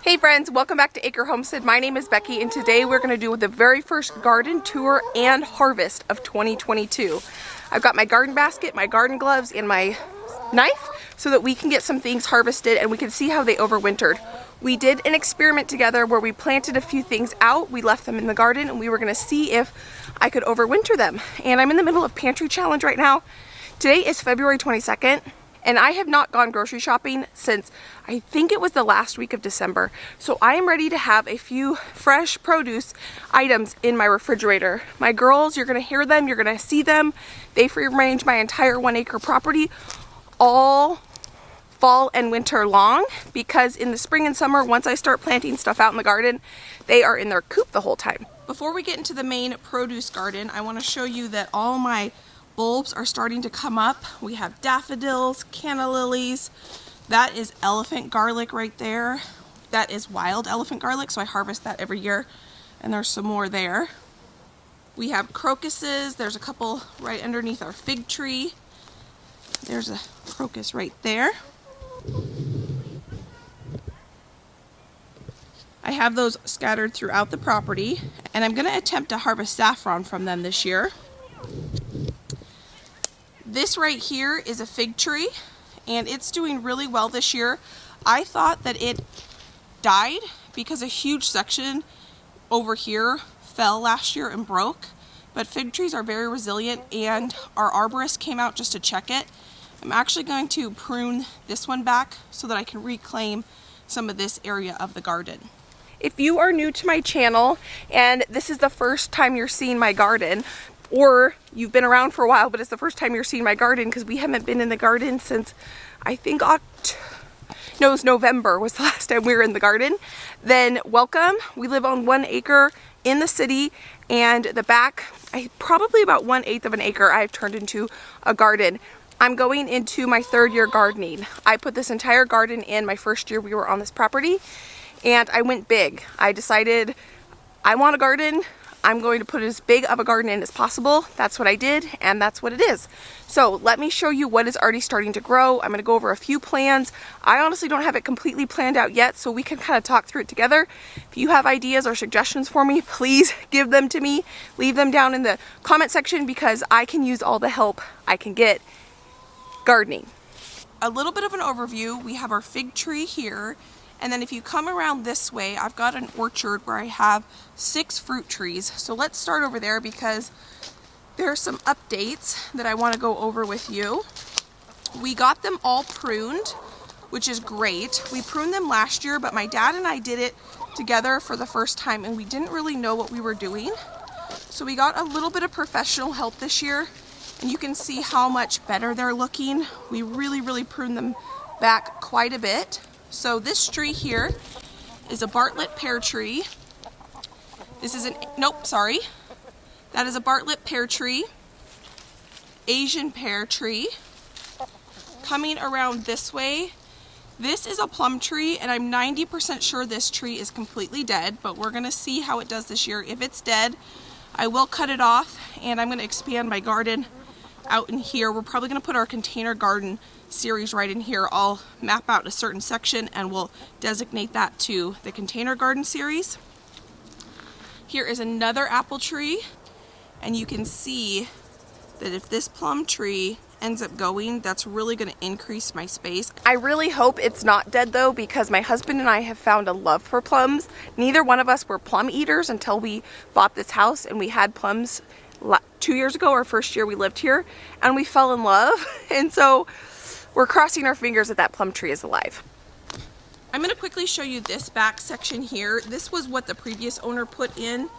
Hey friends, welcome back to Acre Homestead. My name is Becky and today we're going to do the very first garden tour and harvest of 2022. I've got my garden basket, my garden gloves, and my knife so that we can get some things harvested and we can see how they overwintered. We did an experiment together where we planted a few things out, we left them in the garden, and we were going to see if I could overwinter them. And I'm in the middle of pantry challenge right now. Today is February 22nd. And I have not gone grocery shopping since I think it was the last week of December. So I am ready to have a few fresh produce items in my refrigerator. My girls, you're gonna hear them, you're gonna see them. They free range my entire 1 acre property all fall and winter long, because in the spring and summer, once I start planting stuff out in the garden, they are in their coop the whole time. Before we get into the main produce garden, I wanna show you that all my bulbs are starting to come up. We have daffodils, canna lilies. That is elephant garlic right there. That is wild elephant garlic, so I harvest that every year. And there's some more there. We have crocuses. There's a couple right underneath our fig tree. There's a crocus right there. I have those scattered throughout the property, and I'm going to attempt to harvest saffron from them this year. This right here is a fig tree, and it's doing really well this year. I thought that it died because a huge section over here fell last year and broke, but fig trees are very resilient, and our arborist came out just to check it. I'm actually going to prune this one back so that I can reclaim some of this area of the garden. If you are new to my channel and this is the first time you're seeing my garden, or you've been around for a while but it's the first time you're seeing my garden, because we haven't been in the garden since I think it was November was the last time we were in the garden, then welcome. We live on 1 acre in the city, and the back, probably about 1/8 of an acre, I've turned into a garden. I'm going into my 3rd year gardening. I put this entire garden in my 1st year we were on this property, and I went big. I decided I want a garden. I'm going to put as big of a garden in as possible. That's what I did, and that's what it is. So let me show you what is already starting to grow. I'm gonna go over a few plans. I honestly don't have it completely planned out yet, so we can kind of talk through it together. If you have ideas or suggestions for me, please give them to me. Leave them down in the comment section, because I can use all the help I can get gardening. A little bit of an overview. We have our fig tree here. And then if you come around this way, I've got an orchard where I have 6 fruit trees. So let's start over there, because there are some updates that I want to go over with you. We got them all pruned, which is great. We pruned them last year, but my dad and I did it together for the first time, and we didn't really know what we were doing. So we got a little bit of professional help this year, and you can see how much better they're looking. We really pruned them back quite a bit. So this tree here is a Bartlett pear tree. This is that is a Bartlett pear tree, Asian pear tree. Coming around this way, this is a plum tree, and I'm 90% sure this tree is completely dead, but we're gonna see how it does this year. If it's dead, I will cut it off, and I'm gonna expand my garden out in here. We're probably gonna put our container garden series right in here. I'll map out a certain section and we'll designate that to the container garden series. Here is another apple tree, and you can see that if this plum tree ends up going, that's really going to increase my space. I really hope it's not dead though, because my husband and I have found a love for plums. Neither one of us were plum eaters until we bought this house, and we had plums 2 years ago, our 1st year we lived here, and we fell in love. And so we're crossing our fingers that that plum tree is alive. I'm going to quickly show you this back section here. This was what the previous owner put in.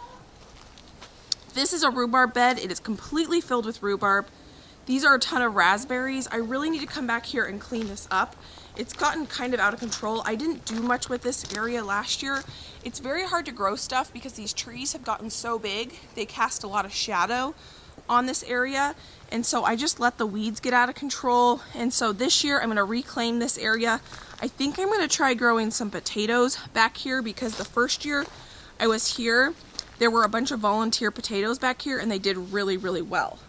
This is a rhubarb bed. It is completely filled with rhubarb. These are a ton of raspberries. I really need to come back here and clean this up. It's gotten kind of out of control. I didn't do much with this area last year. It's very hard to grow stuff because these trees have gotten so big. They cast a lot of shadow on this area, and so I just let the weeds get out of control. And so this year I'm going to reclaim this area. I think I'm going to try growing some potatoes back here, because the 1st year I was here, there were a bunch of volunteer potatoes back here, and they did really well.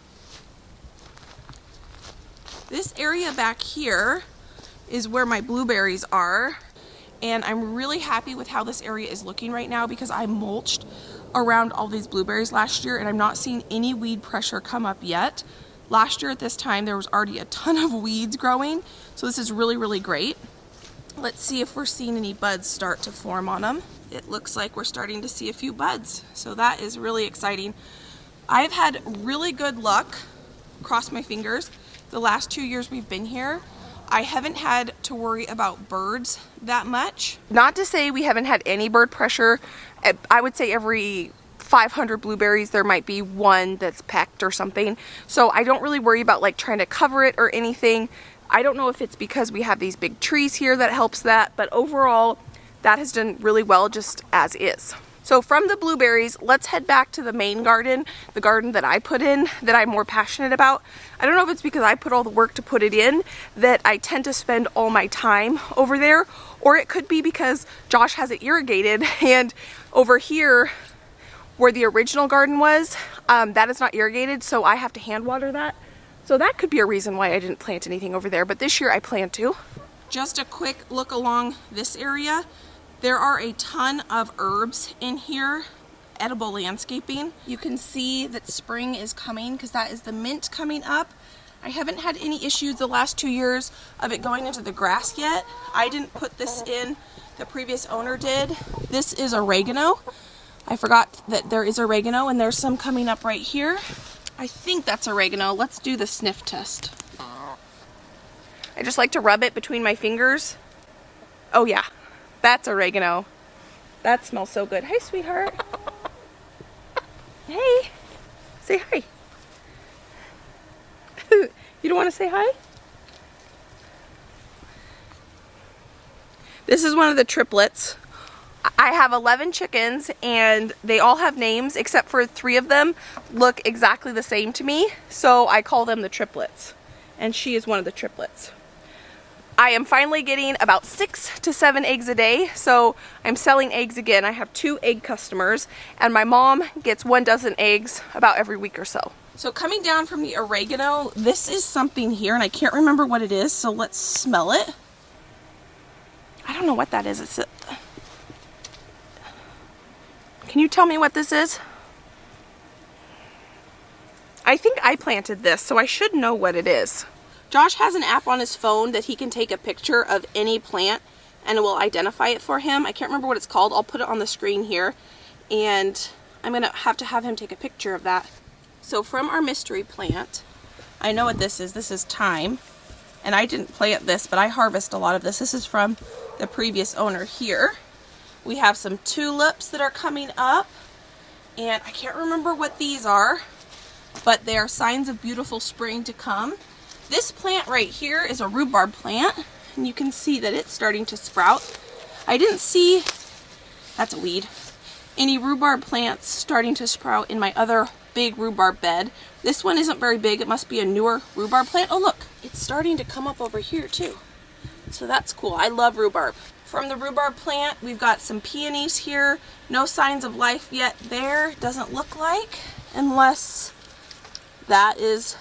This area back here is where my blueberries are, And I'm really happy with how this area is looking right now because I mulched around all these blueberries last year and I'm not seeing any weed pressure come up yet. Last year at this time there was already a ton of weeds growing, so this is really, really great. Let's see if we're seeing any buds start to form on them. It looks like we're starting to see a few buds, so that is really exciting. I've had really good luck, cross my fingers, the last 2 years we've been here. I haven't had to worry about birds that much. Not to say we haven't had any bird pressure. I would say every 500 blueberries there might be one that's pecked or something. So I don't really worry about like trying to cover it or anything. I don't know if it's because we have these big trees here that helps that, but overall that has done really well just as is. So from the blueberries, let's head back to the main garden, the garden that I put in, that I'm more passionate about. I don't know if it's because I put all the work to put it in that I tend to spend all my time over there, or it could be because Josh has it irrigated, and over here where the original garden was, that is not irrigated, so I have to hand water that. So that could be a reason why I didn't plant anything over there, but this year I plan to. Just a quick look along this area. There are a ton of herbs in here, edible landscaping. You can see that spring is coming because that is the mint coming up. I haven't had any issues the last 2 years of it going into the grass yet. I didn't put this in, the previous owner did. This is oregano. I forgot that there is oregano and there's some coming up right here. I think that's oregano. Let's do the sniff test. I just like to rub it between my fingers. Oh yeah. That's oregano. That smells so good. Hi, sweetheart. Hey. Say hi. You don't want to say hi? This is one of the triplets. I have 11 chickens and they all have names except for 3 of them look exactly the same to me. So I call them the triplets. And she is one of the triplets. I am finally getting about 6 to 7 eggs a day, so I'm selling eggs again. I have 2 egg customers, and my mom gets 1 dozen eggs about every week or so. So coming down from the oregano, this is something here, and I can't remember what it is, so let's smell it. I don't know what that is. Can you tell me what this is? I think I planted this, so I should know what it is. Josh has an app on his phone that he can take a picture of any plant and it will identify it for him. I can't remember what it's called. I'll put it on the screen here and I'm gonna have to have him take a picture of that. So from our mystery plant, I know what this is. This is thyme, and I didn't plant this, but I harvest a lot of this. This is from the previous owner here. We have some tulips that are coming up, and I can't remember what these are, but they are signs of beautiful spring to come. This plant right here is a rhubarb plant, and you can see that it's starting to sprout. I didn't see, that's a weed, any rhubarb plants starting to sprout in my other big rhubarb bed. This one isn't very big. It must be a newer rhubarb plant. Oh look, it's starting to come up over here too. So that's cool. I love rhubarb. From the rhubarb plant, we've got some peonies here. No signs of life yet there, doesn't look like, unless that is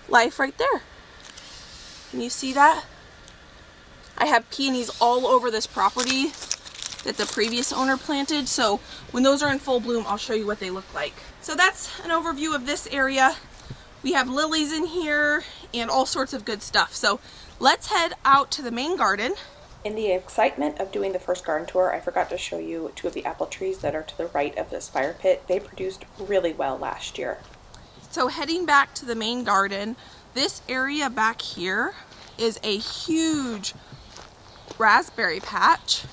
life right there. Can you see that? I have peonies all over this property that the previous owner planted, so when those are in full bloom, I'll show you what they look like. So that's an overview of this area. We have lilies in here and all sorts of good stuff. So let's head out to the main garden. In the excitement of doing the first garden tour, I forgot to show you 2 of the apple trees that are to the right of this fire pit. They produced really well last year. So heading back to the main garden, this area back here is a huge raspberry patch.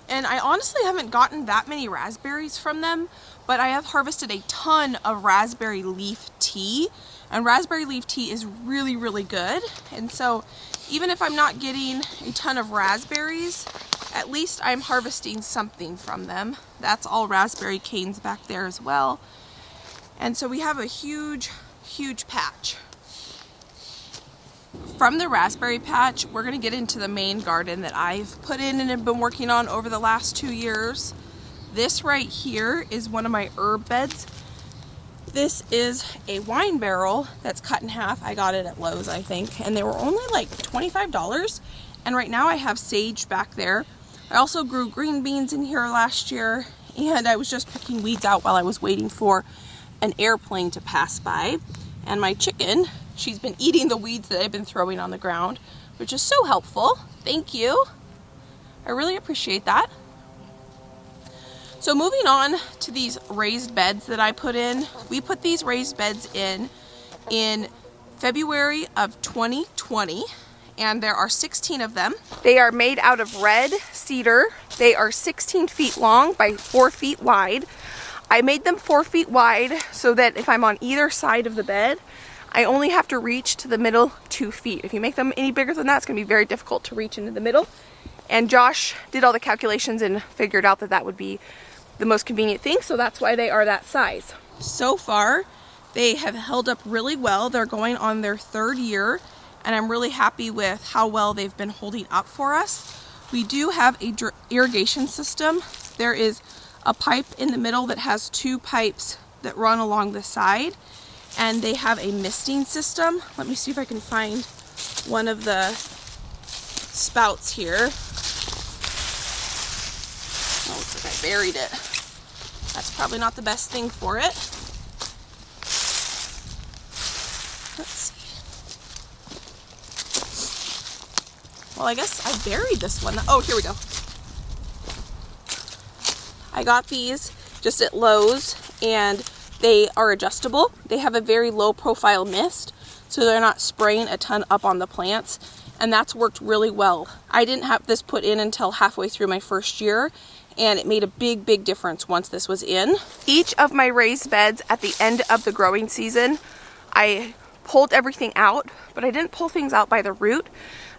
And I honestly haven't gotten that many raspberries from them, but I have harvested a ton of raspberry leaf tea. And raspberry leaf tea is really, really good. And so even if I'm not getting a ton of raspberries, at least I'm harvesting something from them. That's all raspberry canes back there as well. And so we have a huge, huge patch. From the raspberry patch, we're going to get into the main garden that I've put in and have been working on over the last 2 years. This right here is one of my herb beds. This is a wine barrel that's cut in half. I got it at Lowe's, I think, and they were only like $25. And right now I have sage back there. I also grew green beans in here last year, and I was just picking weeds out while I was waiting for an airplane to pass by. And my chicken, she's been eating the weeds that I've been throwing on the ground, which is so helpful. Thank you. I really appreciate that. So moving on to these raised beds that I put in. We put these raised beds in February of 2020, and there are 16 of them. They are made out of red cedar. They are 16 feet long by 4 feet wide. I made them 4 feet wide so that if I'm on either side of the bed, I only have to reach to the middle 2 feet. If you make them any bigger than that, it's going to be very difficult to reach into the middle. And Josh did all the calculations and figured out that that would be the most convenient thing, so that's why they are that size. So far, they have held up really well. They're going on their 3rd year, and I'm really happy with how well they've been holding up for us. We do have a irrigation system. There is a pipe in the middle that has 2 pipes that run along the side, and they have a misting system. Let me see if I can find one of the spouts here. Oh, looks like I buried it. That's probably not the best thing for it. Let's see. Well, I guess I buried this one. Oh, here we go. I got these just at Lowe's, and they are adjustable. They have a very low profile mist, so they're not spraying a ton up on the plants, and that's worked really well. I didn't have this put in until halfway through my 1st year, and it made a big difference once this was in. Each of my raised beds at the end of the growing season, I pulled everything out, but I didn't pull things out by the root.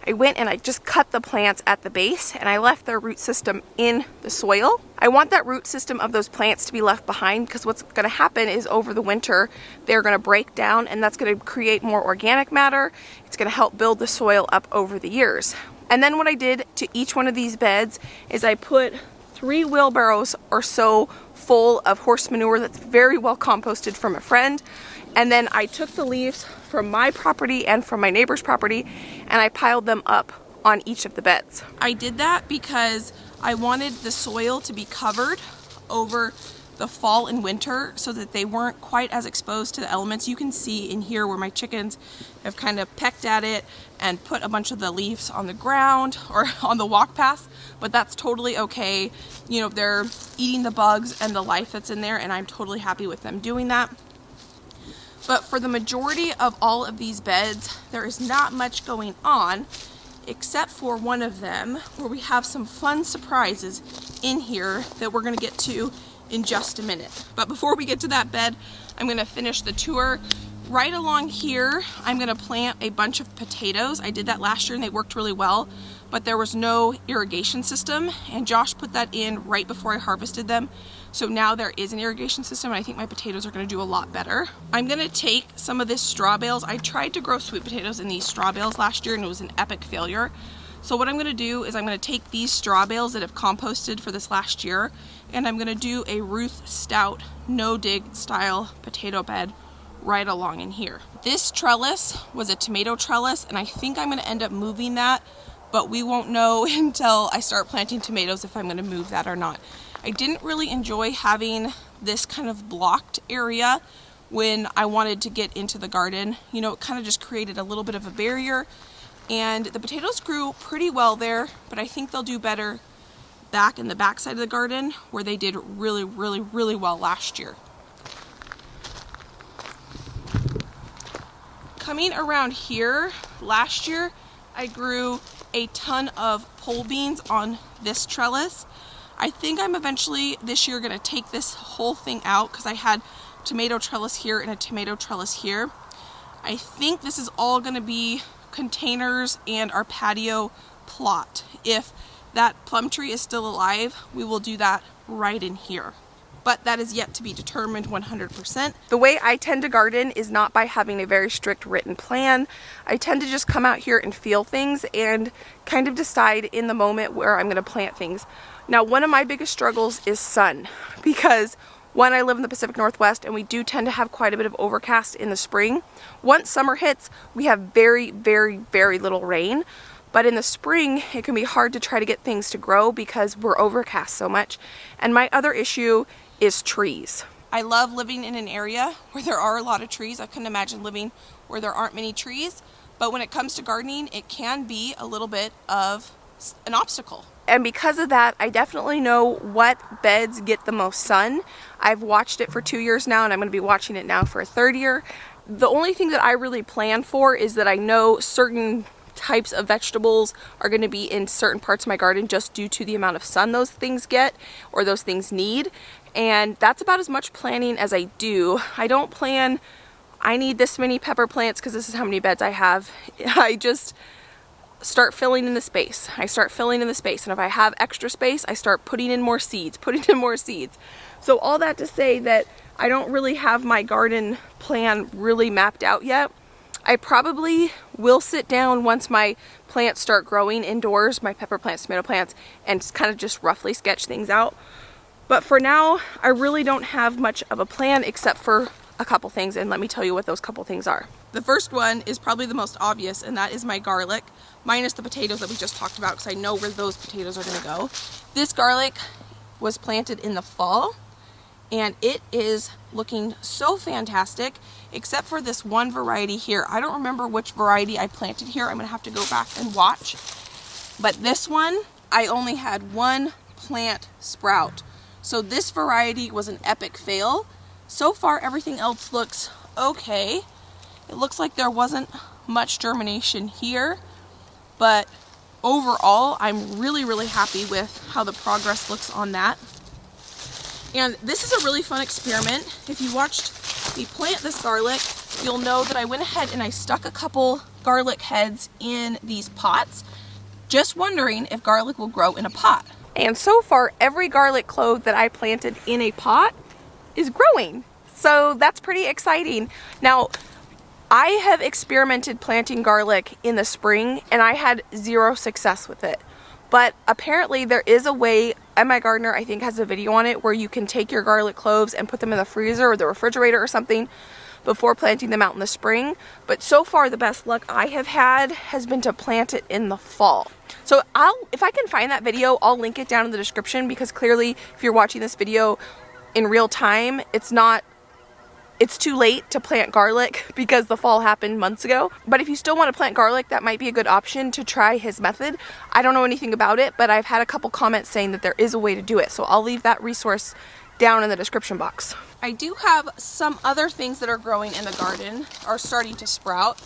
I went and I just cut the plants at the base, and I left their root system in the soil. I want that root system of those plants to be left behind, because what's going to happen is over the winter they're going to break down, and that's going to create more organic matter. It's going to help build the soil up over the years. And then what I did to each one of these beds is I put 3 wheelbarrows or so full of horse manure that's very well composted from a friend. And then I took the leaves from my property and from my neighbor's property, and I piled them up on each of the beds. I did that because I wanted the soil to be covered over the fall and winter so that they weren't quite as exposed to the elements. You can see in here where my chickens have kind of pecked at it and put a bunch of the leaves on the ground or on the walk path, but that's totally okay. You know, they're eating the bugs and the life that's in there, and I'm totally happy with them doing that. But for the majority of all of these beds, there is not much going on, except for one of them where we have some fun surprises in here that we're going to get to in just a minute. But before we get to that bed, I'm going to finish the tour. Right along here, I'm going to plant a bunch of potatoes. I did that last year and they worked really well, but there was no irrigation system, and Josh put that in right before I harvested them. So now there is an irrigation system, and I think my potatoes are going to do a lot better. I'm going to take some of this straw bales. I tried to grow sweet potatoes in these straw bales last year, and it was an epic failure. So what I'm going to do is I'm going to take these straw bales that have composted for this last year, and I'm going to do a Ruth Stout no-dig style potato bed right along in here. This trellis was a tomato trellis, and I think I'm going to end up moving that, but we won't know until I start planting tomatoes if I'm going to move that or not. I didn't really enjoy having this kind of blocked area when I wanted to get into the garden. You know, it kind of just created a little bit of a barrier, and the potatoes grew pretty well there, but I think they'll do better back in the back side of the garden where they did really well last year. Coming around here, last year I grew a ton of pole beans on this trellis. I think I'm eventually this year going to take this whole thing out because I had tomato trellis here and a tomato trellis here. I think this is all going to be containers and our patio plot. If that plum tree is still alive, we will do that right in here. But that is yet to be determined 100%. The way I tend to garden is not by having a very strict written plan. I tend to just come out here and feel things and kind of decide in the moment where I'm going to plant things. Now, one of my biggest struggles is sun, because one, I live in the Pacific Northwest, and we do tend to have quite a bit of overcast in the spring. Once summer hits, we have very little rain. But in the spring, it can be hard to try to get things to grow because we're overcast so much. And my other issue is trees. I love living in an area where there are a lot of trees. I couldn't imagine living where there aren't many trees. But when it comes to gardening, it can be a little bit of an obstacle. And because of that, I definitely know what beds get the most sun. I've watched it for 2 years now, and I'm going to be watching it now for a 3rd year. The only thing that I really plan for is that I know certain types of vegetables are going to be in certain parts of my garden just due to the amount of sun those things get or those things need. And that's about as much planning as I do. I don't plan, I need this many pepper plants because this is how many beds I have. I just start filling in the space. I start filling in the space. And if I have extra space, I start putting in more seeds, So all that to say that I don't really have my garden plan really mapped out yet. I probably will sit down once my plants start growing indoors, my pepper plants, tomato plants, and kind of just roughly sketch things out. But for now, I really don't have much of a plan except for a couple things, and let me tell you what those couple things are. The first one is probably the most obvious, and that is my garlic, minus the potatoes that we just talked about, because I know where those potatoes are going to go. This garlic was planted in the fall, and it is looking so fantastic, except for this one variety here. I don't remember which variety I planted here. I'm going to have to go back and watch. But this one, I only had one plant sprout. So this variety was an epic fail. So far, everything else looks okay. It looks like there wasn't much germination here, but overall, I'm really, really happy with how the progress looks on that. And this is a really fun experiment. If you watched me plant this garlic, you'll know that I went ahead and I stuck a couple garlic heads in these pots, just wondering if garlic will grow in a pot. And so far, every garlic clove that I planted in a pot is growing. So that's pretty exciting. Now, I have experimented planting garlic in the spring and I had 0 success with it. But apparently there is a way, and my gardener I think has a video on it, where you can take your garlic cloves and put them in the freezer or the refrigerator or something before planting them out in the spring. But so far the best luck I have had has been to plant it in the fall. So if I can find that video, I'll link it down in the description, because clearly if you're watching this video in real time, it's too late to plant garlic because the fall happened months ago. But if you still want to plant garlic, that might be a good option to try his method. I don't know anything about it, but I've had a couple comments saying that there is a way to do it. So I'll leave that resource down in the description box. I do have some other things that are growing in the garden, are starting to sprout.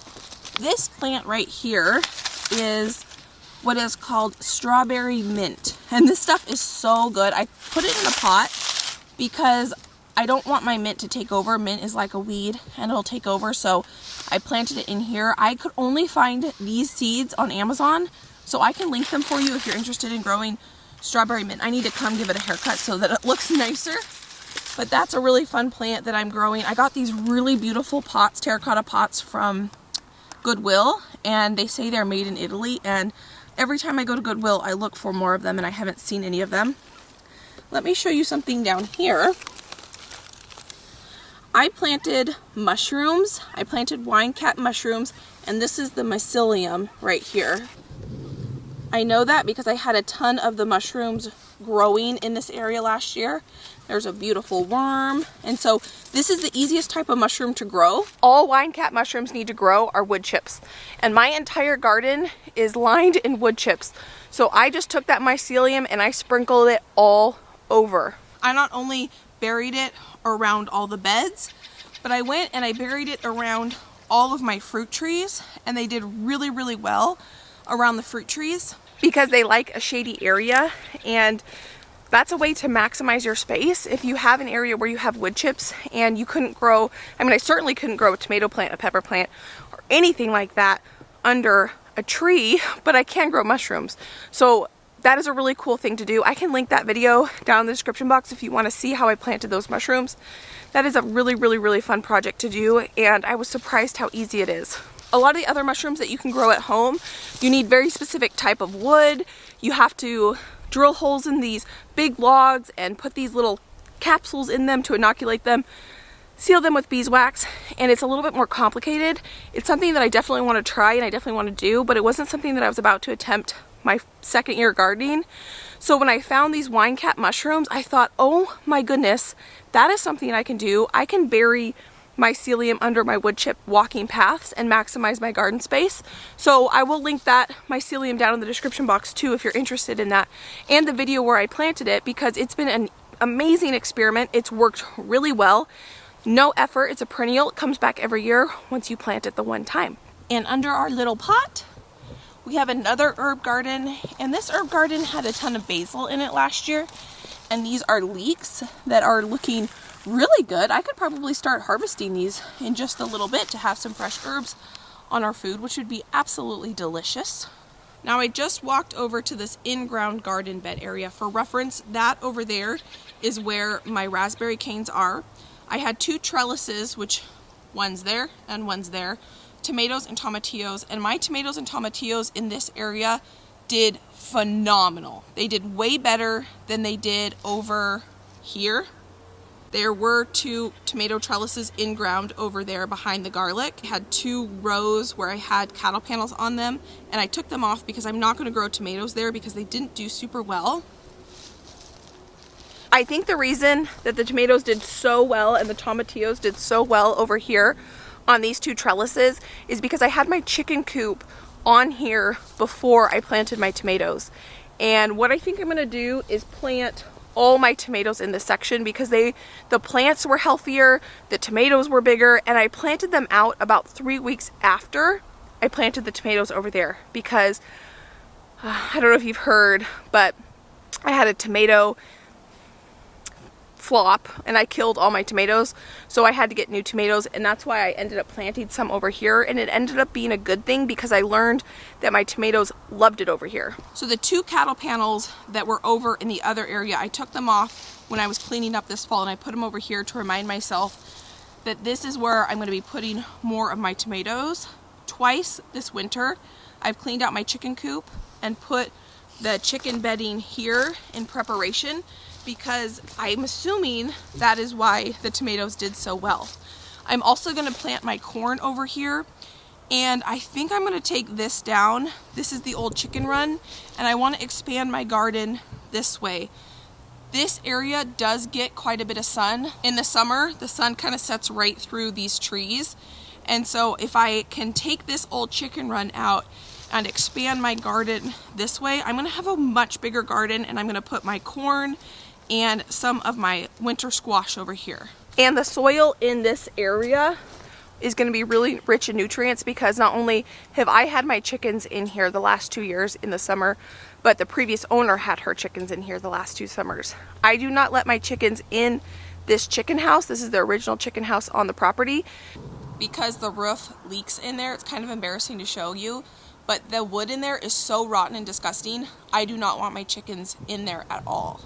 This plant right here is what is called strawberry mint. And this stuff is so good. I put it in a pot because I don't want my mint to take over. Mint is like a weed and it'll take over, so I planted it in here. I could only find these seeds on Amazon, so I can link them for you if you're interested in growing strawberry mint. I need to come give it a haircut so that it looks nicer, but that's a really fun plant that I'm growing. I got these really beautiful pots, terracotta pots from Goodwill, and they say they're made in Italy, and every time I go to Goodwill I look for more of them and I haven't seen any of them. Let me show you something down here. I planted mushrooms. I planted wine cap mushrooms, and this is the mycelium right here. I know that because I had a ton of the mushrooms growing in this area last year. There's a beautiful worm, and so this is the easiest type of mushroom to grow. All wine cap mushrooms need to grow are wood chips, and my entire garden is lined in wood chips. So I just took that mycelium and I sprinkled it all over. I not only buried it around all the beds, but I went and I buried it around all of my fruit trees, and they did really, really well around the fruit trees because they like a shady area, and that's a way to maximize your space. If you have an area where you have wood chips and you couldn't grow, I mean, I certainly couldn't grow a tomato plant, a pepper plant, or anything like that under a tree, but I can grow mushrooms. So that is a really cool thing to do. I can link that video down in the description box if you want to see how I planted those mushrooms. That is a really, really, really fun project to do, and I was surprised how easy it is. A lot of the other mushrooms that you can grow at home, you need very specific type of wood. You have to drill holes in these big logs and put these little capsules in them to inoculate them. seal them with beeswax, and it's a little bit more complicated. It's something that I definitely want to try and I definitely want to do, but it wasn't something that I was about to attempt my second year gardening. So when I found these wine cap mushrooms, I thought, oh my goodness, that is something I can do. I can bury mycelium under my wood chip walking paths and maximize my garden space. So I will link that mycelium down in the description box too if you're interested in that, and the video where I planted it, because it's been an amazing experiment. It's worked really well. No effort, it's a perennial. It comes back every year once you plant it the one time. And under our little pot, we have another herb garden, and this herb garden had a ton of basil in it last year, and these are leeks that are looking really good. I could probably start harvesting these in just a little bit to have some fresh herbs on our food, which would be absolutely delicious. Now I just walked over to this in-ground garden bed area. For reference, that over there is where my raspberry canes are. I had 2 trellises, which one's there and one's there, tomatoes and tomatillos, and my tomatoes and tomatillos in this area did phenomenal. They did way better than they did over here. There were 2 tomato trellises in ground over there behind the garlic. I had 2 rows where I had cattle panels on them, and I took them off because I'm not going to grow tomatoes there because they didn't do super well. I think the reason that the tomatoes did so well and the tomatillos did so well over here on these 2 trellises is because I had my chicken coop on here before I planted my tomatoes. And what I think I'm going to do is plant all my tomatoes in this section because the plants were healthier, the tomatoes were bigger, and I planted them out about 3 weeks after I planted the tomatoes over there because I don't know if you've heard, but I had a tomato flop and I killed all my tomatoes, so I had to get new tomatoes, and that's why I ended up planting some over here, and it ended up being a good thing because I learned that my tomatoes loved it over here. So the 2 cattle panels that were over in the other area, I took them off when I was cleaning up this fall, and I put them over here to remind myself that this is where I'm going to be putting more of my tomatoes. Twice this winter I've cleaned out my chicken coop and put the chicken bedding here in preparation, because I'm assuming that is why the tomatoes did so well. I'm also going to plant my corn over here, and I think I'm going to take this down. This is the old chicken run, and I want to expand my garden this way. This area does get quite a bit of sun. In the summer, the sun kind of sets right through these trees, and so if I can take this old chicken run out and expand my garden this way, I'm going to have a much bigger garden, and I'm going to put my corn and some of my winter squash over here. And the soil in this area is going to be really rich in nutrients because not only have I had my chickens in here the last 2 years in the summer, but the previous owner had her chickens in here the last 2 summers. I do not let my chickens in this chicken house. This is the original chicken house on the property. Because the roof leaks in there, it's kind of embarrassing to show you, but the wood in there is so rotten and disgusting. I do not want my chickens in there at all.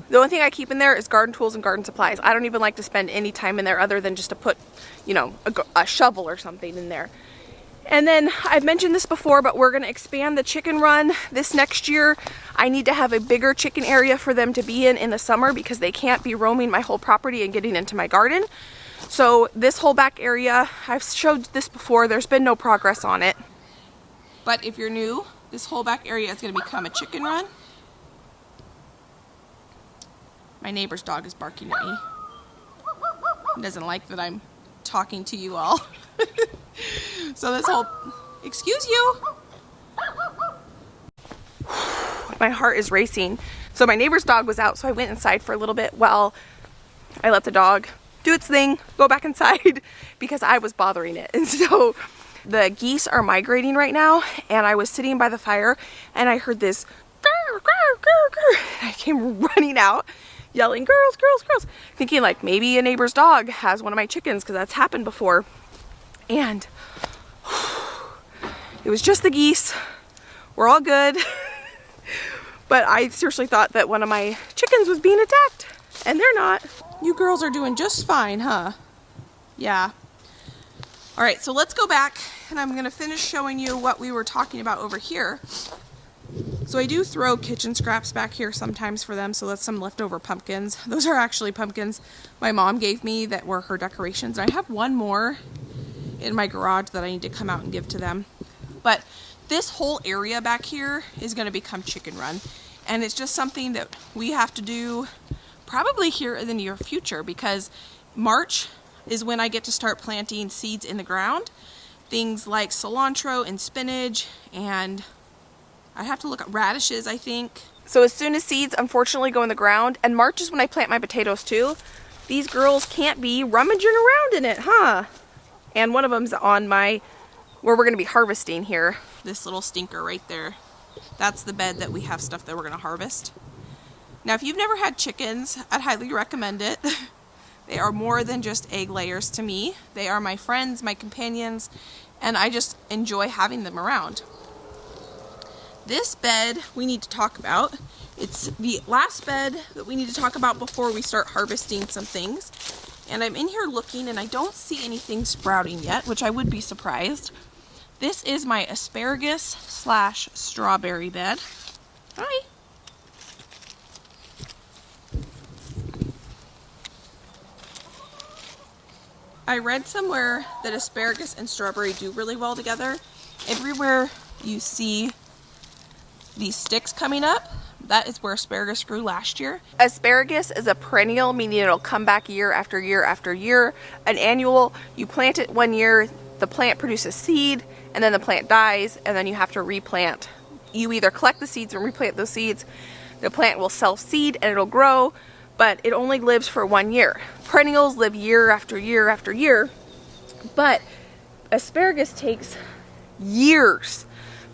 The only thing I keep in there is garden tools and garden supplies. I don't even like to spend any time in there other than just to put, you know, a shovel or something in there. And then I've mentioned this before, but we're going to expand the chicken run this next year. I need to have a bigger chicken area for them to be in the summer because they can't be roaming my whole property and getting into my garden. So this whole back area, I've showed this before, there's been no progress on it. But if you're new, this whole back area is going to become a chicken run. My neighbor's dog is barking at me. He doesn't like that I'm talking to you all. So this whole... Excuse you! My heart is racing. So my neighbor's dog was out, so I went inside for a little bit while I let the dog do its thing, go back inside, because I was bothering it. And so the geese are migrating right now, and I was sitting by the fire, and I heard this... I came running out, yelling, girls, girls, girls, thinking like maybe a neighbor's dog has one of my chickens because that's happened before. And it was just the geese. We're all good. But I seriously thought that one of my chickens was being attacked, and they're not. You girls are doing just fine, huh? Yeah. All right, so let's go back, and I'm going to finish showing you what we were talking about over here. So I do throw kitchen scraps back here sometimes for them, so that's some leftover pumpkins. Those are actually pumpkins my mom gave me that were her decorations. I have one more in my garage that I need to come out and give to them. But this whole area back here is going to become chicken run. And it's just something that we have to do probably here in the near future, because March is when I get to start planting seeds in the ground. Things like cilantro and spinach, and I have to look at radishes, I think. So as soon as seeds unfortunately go in the ground, and March is when I plant my potatoes too, these girls can't be rummaging around in it, huh? And one of them's on where we're going to be harvesting here. This little stinker right there. That's the bed that we have stuff that we're going to harvest. Now, if you've never had chickens, I'd highly recommend it. They are more than just egg layers to me. They are my friends, my companions, and I just enjoy having them around. This bed we need to talk about. It's the last bed that we need to talk about before we start harvesting some things. And I'm in here looking and I don't see anything sprouting yet, which I would be surprised. This is my asparagus / strawberry bed. Hi. I read somewhere that asparagus and strawberry do really well together. Everywhere you see these sticks coming up, that is where asparagus grew last year. Asparagus is a perennial, meaning it'll come back year after year after year. An annual, you plant it one year, the plant produces seed, and then the plant dies, and then you have to replant. You either collect the seeds and replant those seeds, the plant will self-seed and it'll grow, but it only lives for 1 year. Perennials live year after year after year, but asparagus takes years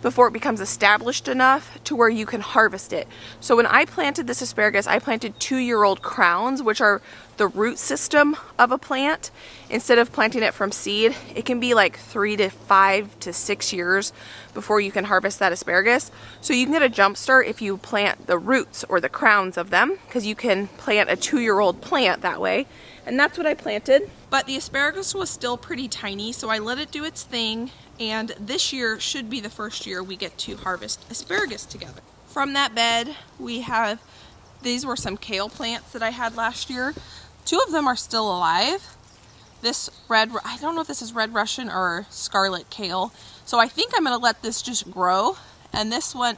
before it becomes established enough to where you can harvest it. So when I planted this asparagus, I planted 2-year-old crowns, which are the root system of a plant. Instead of planting it from seed, it can be like 3 to 5 to 6 years before you can harvest that asparagus. So you can get a jump start if you plant the roots or the crowns of them, because you can plant a 2-year-old plant that way. And that's what I planted. But the asparagus was still pretty tiny, so I let it do its thing. And this year should be the first year we get to harvest asparagus together. From that bed, we have, these were some kale plants that I had last year. 2 of them are still alive. This red, I don't know if this is red Russian or scarlet kale. So I think I'm gonna let this just grow. And this one,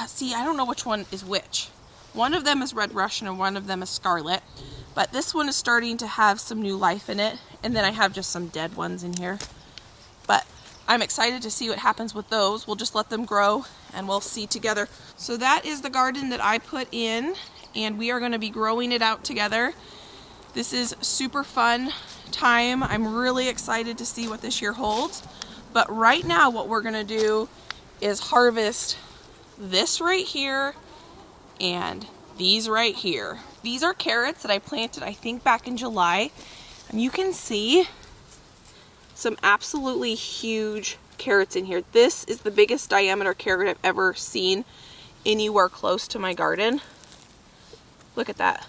see, I don't know which one is which. One of them is red Russian and one of them is scarlet. But this one is starting to have some new life in it. And then I have just some dead ones in here. But I'm excited to see what happens with those. We'll just let them grow and we'll see together. So that is the garden that I put in, and we are going to be growing it out together. This is super fun time. I'm really excited to see what this year holds. But right now what we're going to do is harvest this right here and these right here. These are carrots that I planted, I think, back in July. And you can see some absolutely huge carrots in here. This is the biggest diameter carrot I've ever seen anywhere close to my garden. Look at that.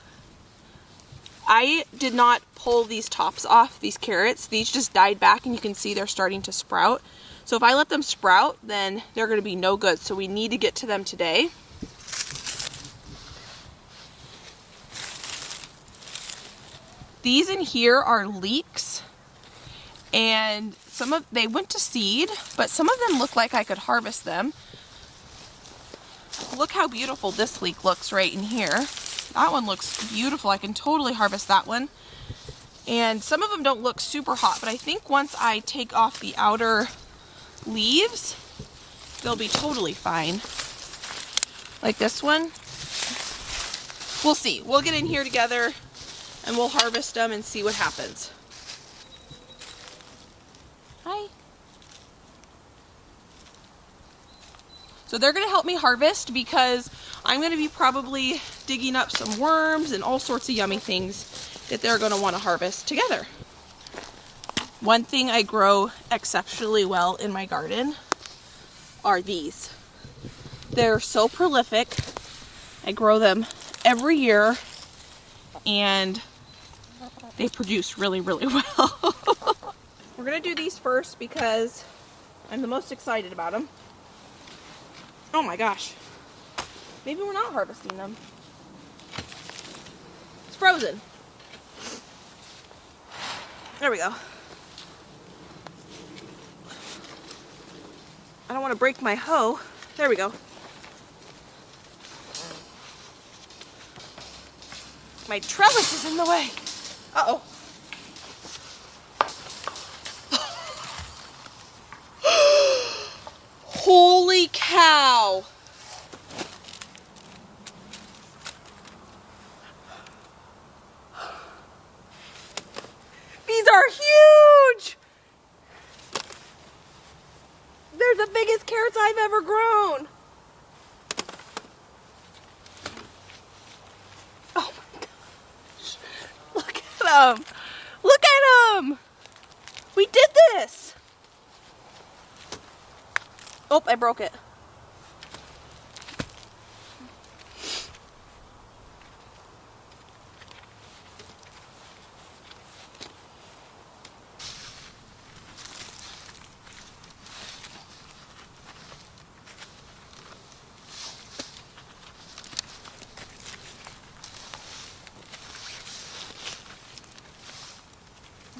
I did not pull these tops off, these carrots. These just died back and you can see they're starting to sprout. So if I let them sprout, then they're going to be no good. So we need to get to them today. These in here are leeks. And they went to seed, but some of them look like I could harvest them. Look how beautiful this leek looks right in here. That one looks beautiful. I can totally harvest that one. And some of them don't look super hot, but I think once I take off the outer leaves, they'll be totally fine. Like this one. We'll see. We'll get in here together and we'll harvest them and see what happens. Hi. So they're going to help me harvest because I'm going to be probably digging up some worms and all sorts of yummy things that they're going to want to harvest together. One thing I grow exceptionally well in my garden are these. They're so prolific. I grow them every year and they produce really, really well. We're going to do these first because I'm the most excited about them. Oh my gosh. Maybe we're not harvesting them. It's frozen. There we go. I don't want to break my hoe. There we go. My trellis is in the way. Uh-oh. Holy cow. These are huge. They're the biggest carrots I've ever grown. Oh my gosh. Look at them. Look at them. We did this. Oh, I broke it.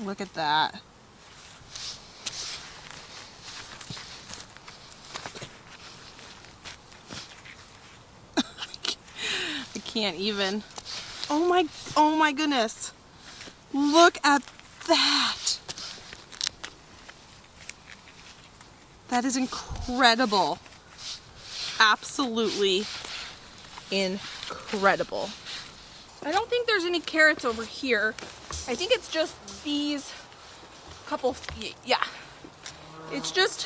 Look at that. I can't even. Oh my goodness. Look at that. That is incredible. Absolutely incredible. I don't think there's any carrots over here. I think it's just these couple, yeah. It's just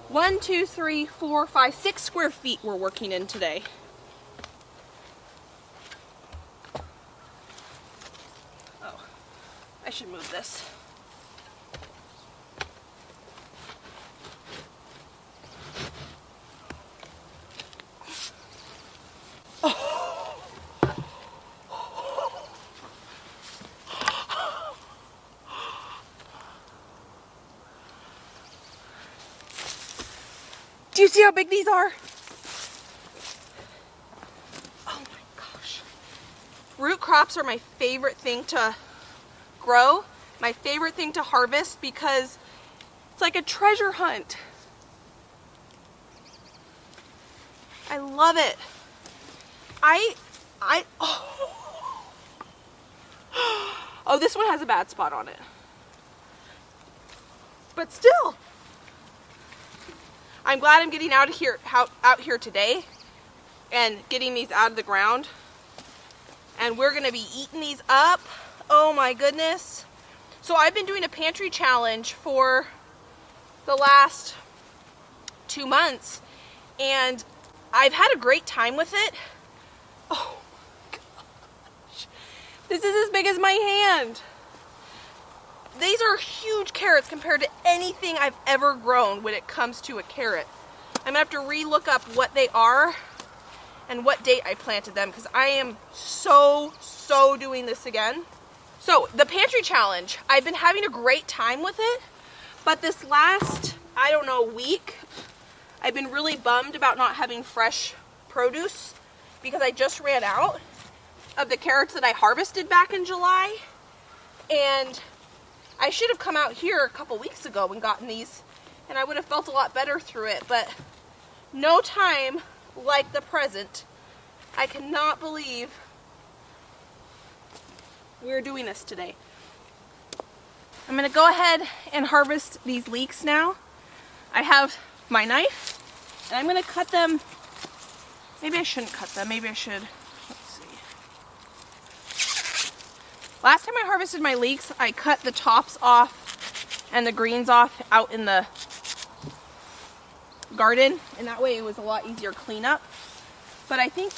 1, 2, 3, 4, 5, 6 square feet we're working in today. Oh, I should move this. Do you see how big these are? Oh my gosh. Root crops are my favorite thing to grow, my favorite thing to harvest, because it's like a treasure hunt. I love it. Oh, this one has a bad spot on it. But still. I'm glad I'm getting out here today and getting these out of the ground. And we're gonna be eating these up. Oh my goodness. So I've been doing a pantry challenge for the last 2 months and I've had a great time with it. Oh my gosh. This is as big as my hand. These are huge carrots compared to anything I've ever grown when it comes to a carrot. I'm gonna have to re-look up what they are and what date I planted them because I am so doing this again. So the pantry challenge, I've been having a great time with it, but this last, I don't know, week, I've been really bummed about not having fresh produce because I just ran out of the carrots that I harvested back in July. And I should have come out here a couple weeks ago and gotten these, and I would have felt a lot better through it, but no time like the present. I cannot believe we're doing this today. I'm gonna go ahead and harvest these leeks now. I have my knife, and I'm gonna cut them. Maybe I shouldn't cut them, maybe I should. Last time I harvested my leeks, I cut the tops off and the greens off out in the garden, and that way it was a lot easier cleanup. But I think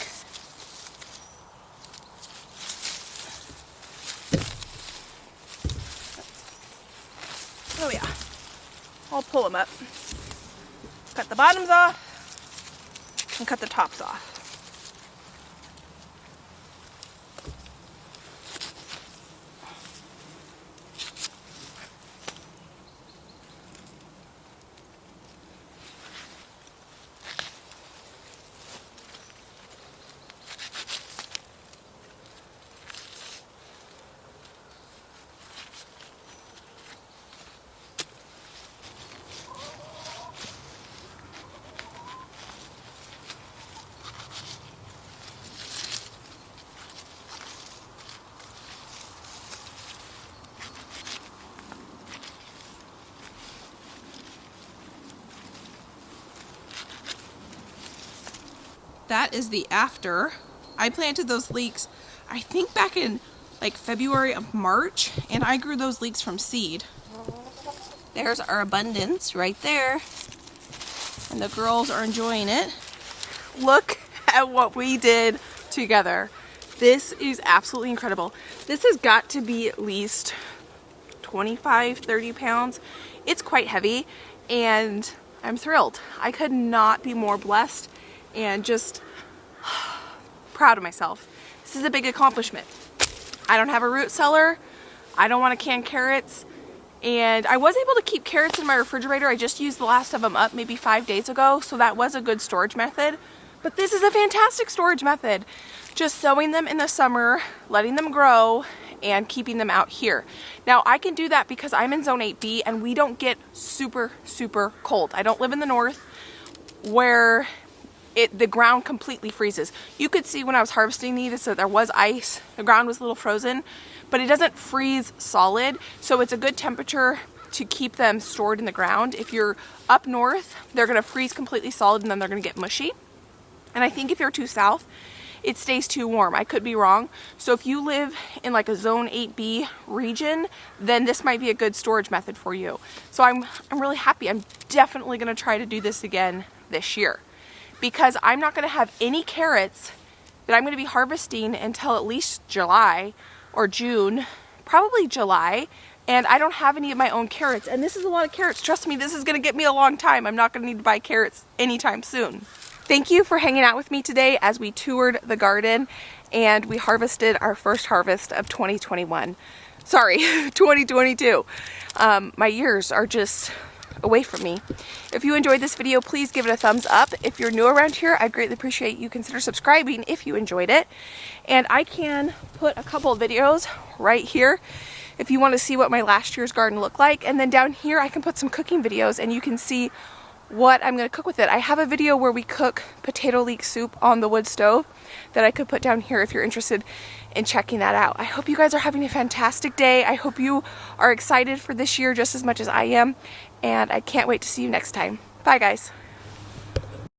oh yeah, I'll pull them up. Cut the bottoms off and cut the tops off. that is the after. I planted those leeks, I think back in like February of March, and I grew those leeks from seed. There's our abundance right there. And the girls are enjoying it. Look at what we did together. This is absolutely incredible. This has got to be at least 25, 30 pounds. It's quite heavy, and I'm thrilled. I could not be more blessed and just proud of myself. This is a big accomplishment. I don't have a root cellar. I don't want to can carrots. And I was able to keep carrots in my refrigerator. I just used the last of them up maybe 5 days ago, so that was a good storage method. But this is a fantastic storage method. Just sowing them in the summer, letting them grow, and keeping them out here. Now I can do that because I'm in zone 8B and we don't get super, super cold. I don't live in the north where the ground completely freezes. You could see when I was harvesting these that there was ice. The ground was a little frozen, but it doesn't freeze solid. So it's a good temperature to keep them stored in the ground. If you're up north, they're gonna freeze completely solid and then they're gonna get mushy. And I think if you're too south, it stays too warm. I could be wrong. So if you live in like a zone 8B region, then this might be a good storage method for you. So I'm really happy. I'm definitely gonna try to do this again this year, because I'm not gonna have any carrots that I'm gonna be harvesting until at least July or June, probably July. And I don't have any of my own carrots. And this is a lot of carrots. Trust me, this is gonna get me a long time. I'm not gonna need to buy carrots anytime soon. Thank you for hanging out with me today as we toured the garden and we harvested our first harvest of 2021. Sorry, 2022. My years are just away from me. If you enjoyed this video, please give it a thumbs up. If you're new around here, I'd greatly appreciate you consider subscribing if you enjoyed it. And I can put a couple of videos right here if you want to see what my last year's garden looked like. And then down here I can put some cooking videos and you can see what I'm going to cook with it. I have a video where we cook potato leek soup on the wood stove that I could put down here if you're interested in checking that out. I hope you guys are having a fantastic day. I hope you are excited for this year just as much as I am, and I can't wait to see you next time. Bye guys.